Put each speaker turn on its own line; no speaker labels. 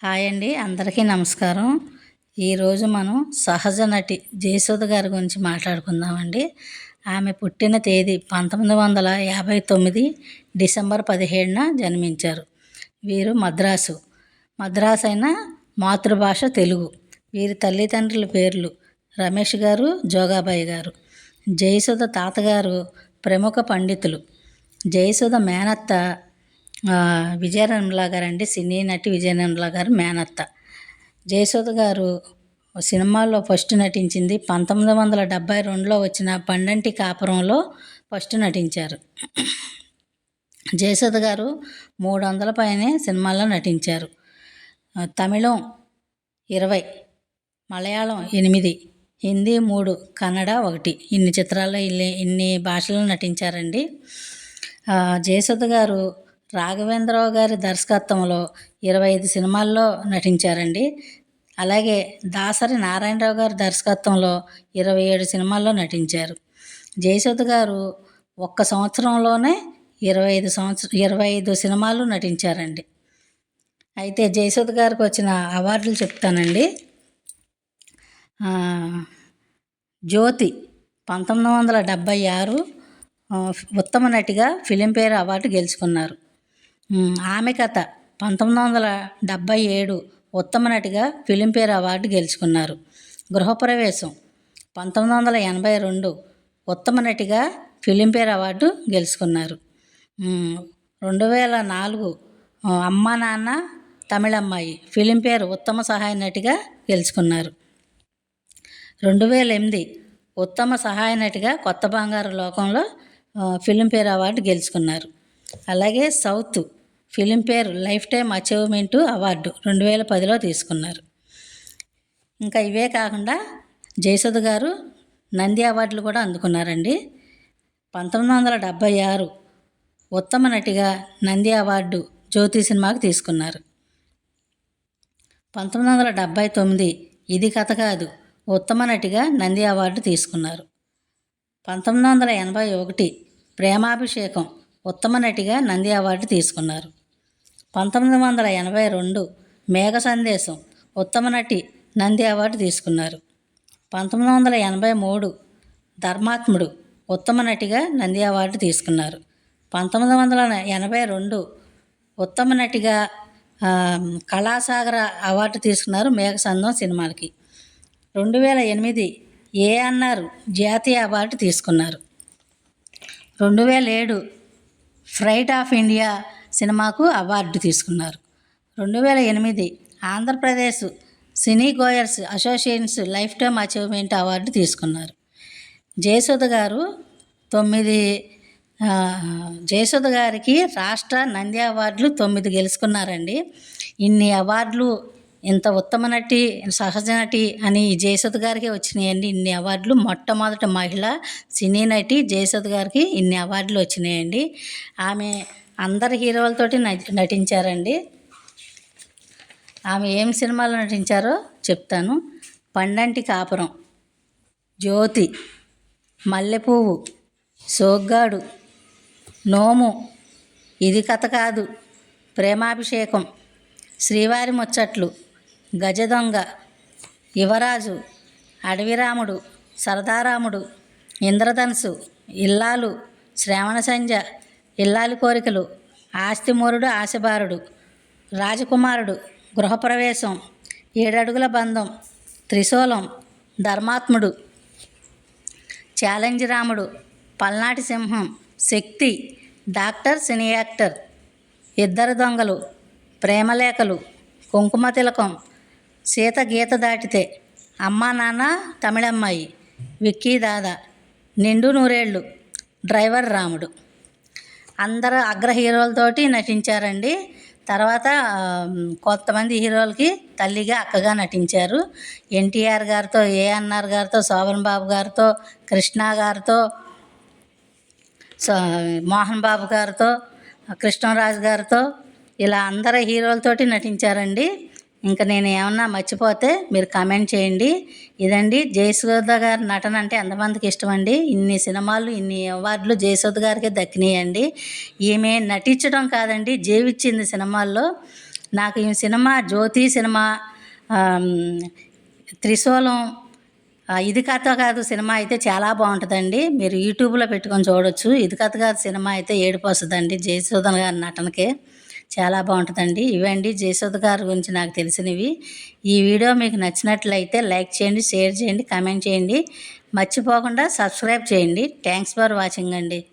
Hi అండి, అందరికీ నమస్కారం. ఈరోజు మనం సహజ నటి జయసుధ గారి గురించి మాట్లాడుకుందామండి. ఆమె పుట్టిన తేదీ 1959 డిసెంబర్ 17న జన్మించారు. వీరు మద్రాసు అయిన మాతృభాష తెలుగు. వీరి తల్లిదండ్రుల పేర్లు రమేష్ గారు, జోగాబాయి గారు. జయసుధ తాతగారు ప్రముఖ పండితులు. జయసుధ మేనత్త విజయనిర్మల గారండి, సినీ నటి విజయనిర్మల గారు మేనత్త. జయసుధ గారు సినిమాల్లో ఫస్ట్ నటించింది 1972లో వచ్చిన పండంటి కాపురంలో ఫస్ట్ నటించారు. జయసుధ గారు 300 పైనే సినిమాల్లో నటించారు. తమిళం 20, మలయాళం 8, హిందీ 3, కన్నడ 1, ఇన్ని చిత్రాల్లో ఇన్ని భాషల్లో నటించారండి. జయసుధ గారు రాఘవేంద్రరావు గారి దర్శకత్వంలో 25 సినిమాల్లో నటించారండి. అలాగే దాసరి నారాయణరావు గారి దర్శకత్వంలో 27 సినిమాల్లో నటించారు. జయసుధ గారు ఒక్క సంవత్సరంలోనే 25 సినిమాలు నటించారండి. అయితే జయసుధ గారికి వచ్చిన అవార్డులు చెప్తానండి. జ్యోతి 1976 ఉత్తమ నటిగా ఫిలింఫేర్ అవార్డు గెలుచుకున్నారు. ఆమె కథ 1977 ఉత్తమ నటిగా ఫిలింఫేర్ అవార్డు గెలుచుకున్నారు. గృహప్రవేశం 1982 ఉత్తమ నటిగా ఫిలింఫేర్ అవార్డు గెలుచుకున్నారు. 2004 అమ్మా నాన్న తమిళమ్మాయి ఫిలింఫేర్ ఉత్తమ సహాయ నటిగా గెలుచుకున్నారు. 2008 ఉత్తమ సహాయ నటిగా కొత్త బంగారు లోకంలో ఫిలింఫేర్ అవార్డు గెలుచుకున్నారు. అలాగే south Filmfare lifetime achievement award 2010లో తీసుకున్నారు. ఇంకా ఇవే కాకుండా జయసుధ గారు నంది అవార్డులు కూడా అందుకున్నారండి. 1976 ఉత్తమ నటిగా నంది అవార్డు జ్యోతి సినిమాకు తీసుకున్నారు. 1979 ఇది కథ కాదు ఉత్తమ నటిగా నంది అవార్డు తీసుకున్నారు. 1981 ప్రేమాభిషేకం ఉత్తమ నటిగా నంది అవార్డు తీసుకున్నారు. 1982 మేఘ సందేశం ఉత్తమ నటి నంది అవార్డు తీసుకున్నారు. 1983 ధర్మాత్ముడు ఉత్తమ నటిగా నంది అవార్డు తీసుకున్నారు. 1982 ఉత్తమ నటిగా కళాసాగర అవార్డు తీసుకున్నారు మేఘ సందేశం సినిమాలకి. 2008 ఏఎన్ఆర్ జాతీయ అవార్డు తీసుకున్నారు. 2007 ఫ్రైట్ ఆఫ్ ఇండియా సినిమాకు అవార్డు తీసుకున్నారు. 2008 Andhra Pradesh cine goers associations lifetime achievement award తీసుకున్నారు. జయసుధ గారికి రాష్ట్ర నంది అవార్డులు 9 గెలుచుకున్నారండి. ఇన్ని అవార్డులు, ఇంత ఉత్తమ నటి, సహజ నటి అని జయసుధ గారికి వచ్చినాయండి ఇన్ని అవార్డులు. మొట్టమొదటి మహిళ సినీ నటి జయసుధ గారికి ఇన్ని అవార్డులు వచ్చినాయండి. ఆమె అందరి హీరోలతోటి నటించారండి. ఆమె ఏం సినిమాలో నటించారో చెప్తాను. పండంటి కాపురం, జ్యోతి, మల్లెపువ్వు, సోగ్గాడు, నోము, ఇది కథ కాదు, ప్రేమాభిషేకం, శ్రీవారి ముచ్చట్లు, గజదొంగ, యువరాజు, అడవిరాముడు, సరదారాముడు, ఇంద్రధనుసు, ఇల్లాలు, శ్రావణ సంధ్య, ఇల్లాలి కోరికలు, ఆస్తిమూరుడు ఆశబారుడు, రాజకుమారుడు, గృహప్రవేశం, 7 అడుగుల బంధం, త్రిశూలం, ధర్మాత్ముడు, ఛాలెంజ్ రాముడు, పల్నాటి సింహం, శక్తి, డాక్టర్ సినీ యాక్టర్, ఇద్దరు దొంగలు, ప్రేమలేఖలు, కుంకుమ తిలకం, సీత గీత దాటితే, అమ్మా నాన్న తమిళమ్మాయి, విక్కీ దాదా, నిండు నూరేళ్ళు, డ్రైవర్ రాముడు. అందరూ అగ్ర హీరోలతోటి నటించారండి. తర్వాత కొంతమంది హీరోలకి తల్లిగా అక్కగా నటించారు. ఎన్టీఆర్ గారితో, ఏఎన్ఆర్ గారితో, శోభన్ బాబు గారితో, కృష్ణ గారితో, మోహన్ బాబు గారితో, కృష్ణరాజు గారితో, ఇలా అందరు హీరోలతోటి నటించారండి. ఇంకా నేను ఏమన్నా మర్చిపోతే మీరు కామెంట్ చేయండి. ఇదండి జయసుధ గారి నటన అంటే ఎంతమందికి ఇష్టం అండి. ఇన్ని సినిమాలు, ఇన్ని అవార్డులు జయసుధ గారికి దక్కినాయండి. ఈమె నటించడం కాదండి, జీవించింది సినిమాల్లో. నాకు ఈ సినిమా జ్యోతి సినిమా, ఆమ్, త్రిశూలం, ఇది కథ కాదు సినిమా అయితే చాలా బాగుంటుందండి. మీరు యూట్యూబ్లో పెట్టుకొని చూడొచ్చు. ఇది కథ కాదు సినిమా అయితే ఏడుపు వస్తుందండి. జయసుధ గారి నటనకే చాలా బాగుంటుందండి. ఇవండి జయసుధ గారి గురించి నాకు తెలిసినవి. ఈ వీడియో మీకు నచ్చినట్లయితే లైక్ చేయండి, షేర్ చేయండి, కామెంట్ చేయండి. మర్చిపోకుండా సబ్స్క్రైబ్ చేయండి. థ్యాంక్స్ ఫర్ వాచింగ్ అండి.